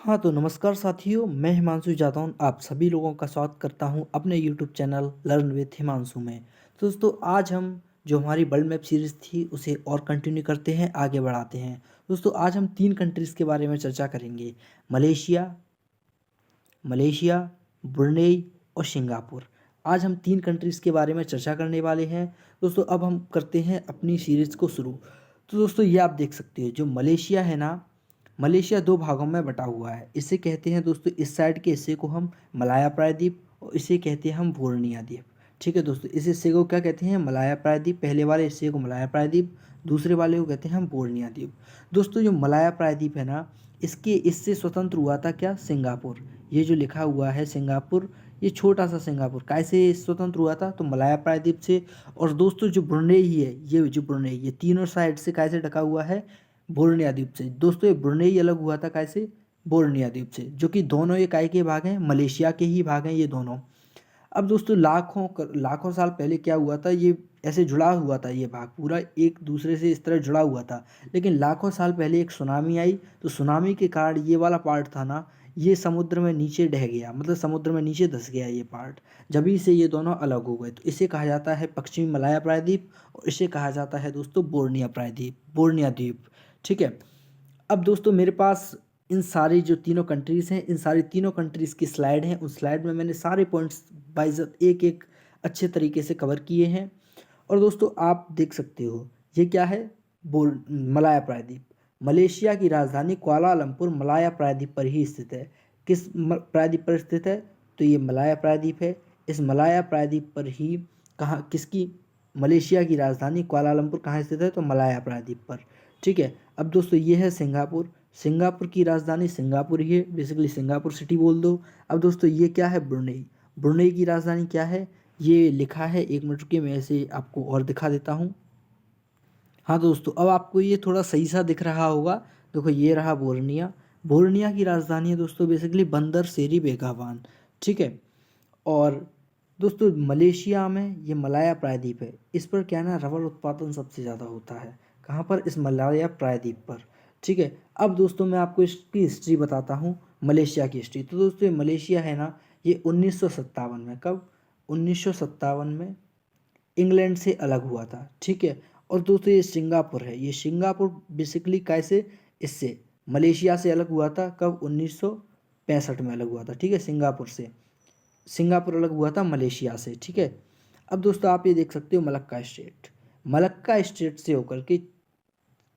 हाँ, तो नमस्कार साथियों, मैं हिमांशु जादौन आप सभी लोगों का स्वागत करता हूँ अपने YouTube channel learn with Himanshu में। तो दोस्तों आज हम जो हमारी वर्ल्ड मैप सीरीज़ थी उसे और कंटिन्यू करते हैं, आगे बढ़ाते हैं। दोस्तों आज हम 3 कंट्रीज़ के बारे में चर्चा करेंगे। मलेशिया मलेशिया, ब्रुनेई और सिंगापुर। आज हम 3 कंट्रीज़ के बारे में चर्चा करने वाले हैं। दोस्तों अब हम करते हैं अपनी सीरीज़ को शुरू। तो दोस्तों ये आप देख सकते हो जो मलेशिया है ना, मलेशिया 2 भागों में बँटा हुआ है। इसे कहते हैं दोस्तों, इस साइड के हिस्से को हम मलाया प्रायद्वीप और इसे कहते हैं हम बोर्निया द्वीप। ठीक है दोस्तों, इस हिस्से को क्या कहते हैं? मलाया प्रायद्वीप। पहले वाले हिस्से को मलाया प्रायद्वीप, दूसरे वाले को कहते हैं हम बोर्निया द्वीप। दोस्तों जो मलाया प्रायद्वीप है ना, इसके इससे स्वतंत्र हुआ था क्या? सिंगापुर। ये जो लिखा हुआ है सिंगापुर, ये छोटा सा सिंगापुर कैसे स्वतंत्र हुआ था? तो मलाया प्रायद्वीप से। और दोस्तों जो ब्रुनेई है, ये जो ब्रुनेई, ये तीनों साइड से कैसे ढका हुआ है? बोर्निया द्वीप से। दोस्तों ये ब्रुनेई अलग हुआ था कैसे? बोर्निया द्वीप से, जो कि दोनों ये काय के भाग हैं? मलेशिया के ही भाग हैं ये दोनों। अब दोस्तों लाखों साल पहले क्या हुआ था? ये ऐसे जुड़ा हुआ था, ये भाग पूरा एक दूसरे से इस तरह जुड़ा हुआ था। लेकिन लाखों साल पहले एक सुनामी आई, तो सुनामी के कारण ये वाला पार्ट था ना, ये समुद्र में नीचे ढह गया, मतलब समुद्र में नीचे धंस गया ये पार्ट। जभी से ये दोनों अलग हो गए, तो इसे कहा जाता है पश्चिमी मलाया प्रायद्वीप और इसे कहा जाता है दोस्तों बोर्निया प्रायद्वीप, बोर्निया द्वीप। ठीक है। अब दोस्तों मेरे पास इन सारी जो तीनों कंट्रीज़ हैं, इन सारी तीनों कंट्रीज़ की स्लाइड हैं। उस स्लाइड में मैंने सारे पॉइंट्स बाइज़ एक एक अच्छे तरीके से कवर किए हैं। और दोस्तों आप देख सकते हो ये क्या है? मलाया प्रायद्वीप। मलेशिया की राजधानी कुआलालंपुर मलाया प्रायद्वीप पर ही स्थित है। किस प्रायद्वीप पर स्थित है? तो ये मलाया प्रायद्वीप है। इस मलाया प्रायद्वीप पर ही कहाँ किसकी मलेशिया की राजधानी कुआलालंपुर कहाँ स्थित है? तो मलाया प्रायद्वीप पर। ठीक है। अब दोस्तों ये है सिंगापुर। सिंगापुर की राजधानी सिंगापुर ही है, बेसिकली सिंगापुर सिटी बोल दो। अब दोस्तों ये क्या है? ब्रुनेई। ब्रुनेई की राजधानी क्या है? ये लिखा है, एक मिनट रुकिए मैं इसे आपको और दिखा देता हूँ। हाँ दोस्तों अब आपको ये थोड़ा सही सा दिख रहा होगा। देखो ये रहा बोर्निया। बोर्निया की राजधानी है दोस्तों बेसिकली बंदर सेरी बेगावान। ठीक है। और दोस्तों मलेशिया में ये मलाया प्रायद्वीप है, इस पर क्या है ना, रबर उत्पादन सबसे ज़्यादा होता है। कहाँ पर? इस मलाया प्रायद्वीप पर। ठीक है। अब दोस्तों मैं आपको इसकी हिस्ट्री बताता हूँ, मलेशिया की हिस्ट्री। तो दोस्तों ये मलेशिया है ना, ये 1957 में, कब? 1957 में इंग्लैंड से अलग हुआ था। ठीक है। और दोस्तों ये सिंगापुर है, ये सिंगापुर बेसिकली कैसे इससे मलेशिया से अलग हुआ था? कब? 1965 में अलग हुआ था। ठीक है, सिंगापुर से। सिंगापुर अलग हुआ था मलेशिया से। ठीक है। अब दोस्तों आप ये देख सकते हो मलक्का स्टेट। मलक्का स्टेट से होकर के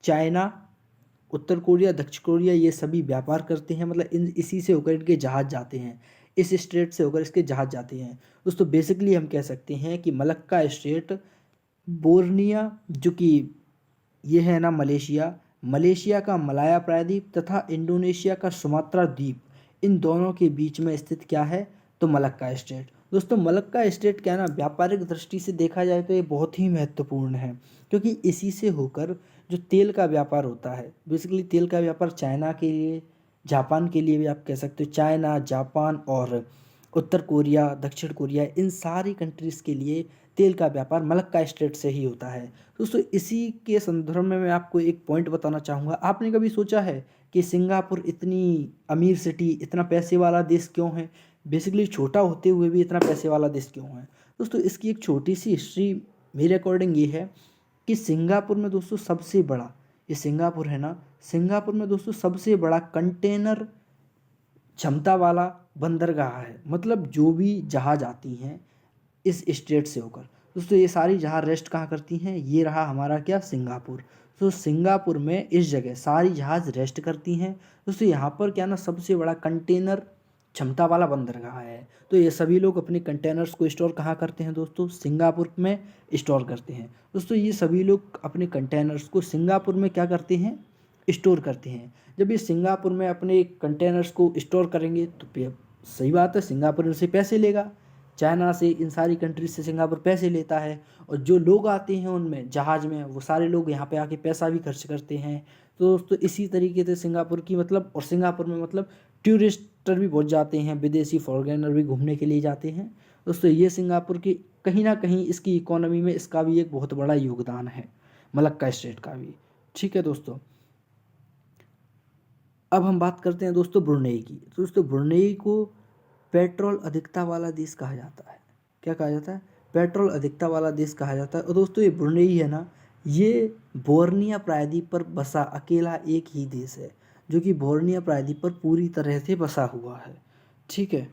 चाइना, उत्तर कोरिया, दक्षिण कोरिया, ये सभी व्यापार करते हैं। मतलब इन इसी से होकर इनके जहाज़ जाते हैं, इस स्टेट से होकर इसके जहाज़ जाते हैं। दोस्तों बेसिकली हम कह सकते हैं कि मलक्का स्टेट, बोर्निया जो कि ये है ना मलेशिया, मलेशिया का मलाया प्रायद्वीप तथा इंडोनेशिया का सुमात्रा द्वीप, इन दोनों के बीच में स्थित क्या है? तो मलक्का स्टेट। दोस्तों मलक्का स्टेट क्या है ना, व्यापारिक दृष्टि से देखा जाए तो ये बहुत ही महत्वपूर्ण है, क्योंकि इसी से होकर जो तेल का व्यापार होता है, बेसिकली तेल का व्यापार चाइना के लिए, जापान के लिए भी आप कह सकते हो, चाइना, जापान और उत्तर कोरिया, दक्षिण कोरिया, इन सारी कंट्रीज़ के लिए तेल का व्यापार मलक्का स्टेट से ही होता है। दोस्तों इसी के संदर्भ में मैं आपको एक पॉइंट बताना चाहूँगा। आपने कभी सोचा है कि सिंगापुर इतनी अमीर सिटी, इतना पैसे वाला देश क्यों है? बेसिकली छोटा होते हुए भी इतना पैसे वाला देश क्यों है? दोस्तों इसकी एक छोटी सी हिस्ट्री मेरे अकॉर्डिंग ये है कि सिंगापुर में दोस्तों सबसे बड़ा, ये सिंगापुर है ना, सिंगापुर में दोस्तों सबसे बड़ा कंटेनर क्षमता वाला बंदरगाह है। मतलब जो भी जहाज आती हैं इस स्टेट से होकर, दोस्तों ये सारी जहाज रेस्ट कहाँ करती हैं? ये रहा हमारा क्या? सिंगापुर। तो सिंगापुर में इस जगह सारी जहाज रेस्ट करती हैं। दोस्तों यहाँ पर क्या ना, सबसे बड़ा कंटेनर क्षमता वाला बंदरगाह है। तो ये सभी लोग अपने कंटेनर्स को स्टोर कहाँ करते हैं दोस्तों? सिंगापुर में स्टोर करते हैं। दोस्तों ये सभी लोग अपने कंटेनर्स को सिंगापुर में क्या करते हैं? स्टोर करते हैं। जब ये सिंगापुर में अपने कंटेनर्स को स्टोर करेंगे तो सही बात है, सिंगापुर इनसे पैसे लेगा। चाइना से, इन सारी कंट्रीज से सिंगापुर पैसे लेता है, और जो लोग आते हैं उनमें जहाज़ में, वो सारे लोग यहाँ पे आके पैसा भी खर्च करते हैं। तो दोस्तों इसी तरीके से सिंगापुर की मतलब, और सिंगापुर में मतलब टूरिस्टर भी बहुत जाते हैं, विदेशी फॉरेनर भी घूमने के लिए जाते हैं। दोस्तों ये सिंगापुर की कहीं ना कहीं इसकी इकोनॉमी में इसका भी एक बहुत बड़ा योगदान है, मलक्का स्टेट का भी। ठीक है दोस्तों। अब हम बात करते हैं दोस्तों ब्रुनेई की। तो दोस्तों ब्रुनेई को पेट्रोल अधिकता वाला देश कहा जाता है। क्या कहा जाता है? पेट्रोल अधिकता वाला देश कहा जाता है। और दोस्तों ये ब्रुनेई है ना, ये बोर्निया प्रायद्वीप पर बसा अकेला एक ही देश है जो कि बोर्निया प्रायद्वीप पर पूरी तरह से बसा हुआ है। ठीक है।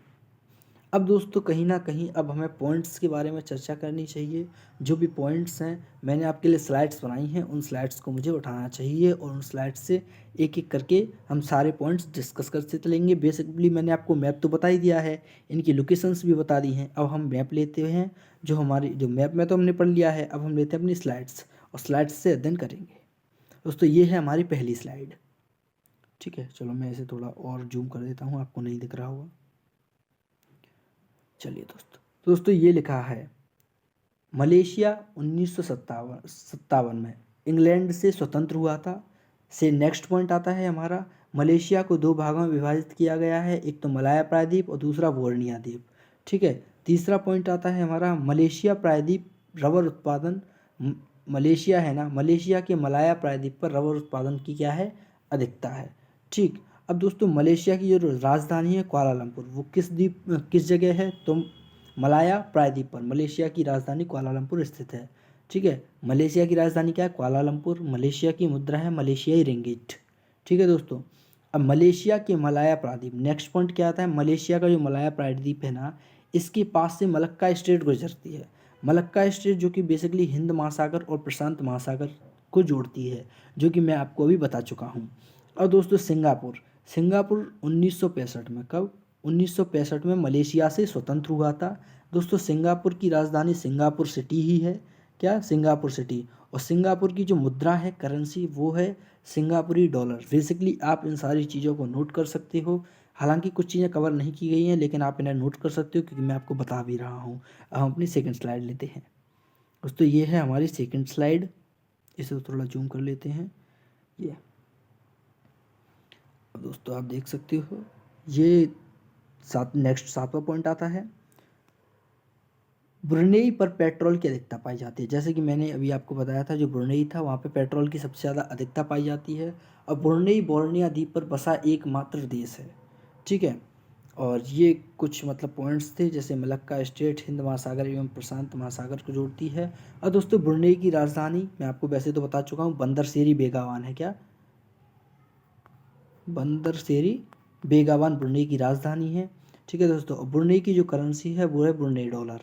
अब दोस्तों कहीं ना कहीं अब हमें पॉइंट्स के बारे में चर्चा करनी चाहिए। जो भी पॉइंट्स हैं मैंने आपके लिए स्लाइड्स बनाई हैं, उन स्लाइड्स को मुझे उठाना चाहिए और उन स्लाइड्स से एक एक करके हम सारे पॉइंट्स डिस्कस करते चलेंगे। बेसिकली मैंने आपको मैप तो बता ही दिया है, इनकी लोकेशंस भी बता दी हैं। अब हम मैप लेते हैं, जो मैप में तो हमने पढ़ लिया है, अब हम लेते हैं अपनी स्लाइड्स और स्लाइड्स से अध्ययन करेंगे। दोस्तों ये है हमारी पहली स्लाइड। ठीक है, चलो मैं इसे थोड़ा और जूम कर देता हूँ, आपको नहीं दिख रहा होगा। चलिए दोस्तों ये लिखा है मलेशिया 1957 में इंग्लैंड से स्वतंत्र हुआ था। से नेक्स्ट पॉइंट आता है हमारा, मलेशिया को दो भागों में विभाजित किया गया है, एक तो मलाया प्रायद्वीप और दूसरा बोर्निया द्वीप। ठीक है। तीसरा पॉइंट आता है हमारा, मलेशिया प्रायद्वीप रबर उत्पादन, मलेशिया है ना, मलेशिया के मलाया प्रायद्वीप पर रबर उत्पादन की क्या है, अधिकता है। ठीक। अब दोस्तों मलेशिया की जो राजधानी है कुआलालंपुर, वो किस जगह है, तो मलाया प्रायद्वीप पर मलेशिया की राजधानी कुआलालंपुर स्थित है। ठीक है। मलेशिया की राजधानी क्या है, कुआलालंपुर। मलेशिया की मुद्रा है मलेशियाई रिंगिट। ठीक है दोस्तों। अब मलेशिया के मलाया प्रायद्वीप, नेक्स्ट पॉइंट क्या आता है, मलेशिया का जो मलाया प्रायद्वीप है ना, इसके पास से मलक्का स्ट्रेट गुजरती है। मलक्का स्ट्रेट जो कि बेसिकली हिंद महासागर और प्रशांत महासागर को जोड़ती है, जो कि मैं आपको अभी बता चुका हूँ। और दोस्तों सिंगापुर, सिंगापुर 1965 में, कब, 1965 में मलेशिया से स्वतंत्र हुआ था। दोस्तों सिंगापुर की राजधानी सिंगापुर सिटी ही है। क्या, सिंगापुर सिटी। और सिंगापुर की जो मुद्रा है, करेंसी, वो है सिंगापुरी डॉलर। बेसिकली आप इन सारी चीज़ों को नोट कर सकते हो। हालांकि कुछ चीज़ें कवर नहीं की गई हैं, लेकिन आप इन्हें नोट कर सकते हो क्योंकि मैं आपको बता भी रहा हूँ। अब हम अपनी सेकंड स्लाइड लेते हैं। दोस्तों ये है हमारी सेकंड स्लाइड, इसे थोड़ा जूम कर लेते हैं। ये अब दोस्तों आप देख सकते हो, ये नेक्स्ट सातवां पॉइंट आता है, ब्रुनेई पर पेट्रोल की अधिकता पाई जाती है। जैसे कि मैंने अभी आपको बताया था, जो ब्रुनेई था वहाँ पे पेट्रोल की सबसे ज़्यादा अधिकता पाई जाती है। और ब्रुनेई बोर्निया द्वीप पर बसा एकमात्र देश है। ठीक है। और ये कुछ मतलब पॉइंट्स थे, जैसे मलक्का स्ट्रेट हिंद महासागर एवं प्रशांत महासागर को जोड़ती है। और दोस्तों ब्रुनेई की राजधानी मैं आपको वैसे तो बता चुका हूँ, बंदर शेरी बेगावान है। क्या, बंदर शेरी बेगावान ब्रुनेई की राजधानी है। ठीक है दोस्तों। ब्रुनेई की जो करेंसी है वो है ब्रुनेई डॉलर।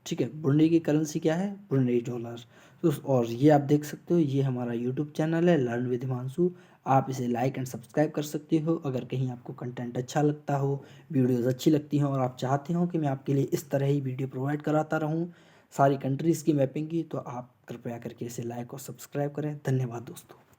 ठीक है। ब्रुनेई की करेंसी क्या है, ब्रुनेई डॉलर। तो और ये आप देख सकते हो, ये हमारा यूट्यूब चैनल है लर्न विद हिमांशु। आप इसे लाइक एंड सब्सक्राइब कर सकते हो अगर कहीं आपको कंटेंट अच्छा लगता हो, वीडियोज़ अच्छी लगती हो और आप चाहते हो कि मैं आपके लिए इस तरह ही वीडियो प्रोवाइड कराता रहूँ सारी कंट्रीज़ की मैपिंग की, तो आप कृपया करके इसे लाइक और सब्सक्राइब करें। धन्यवाद दोस्तों।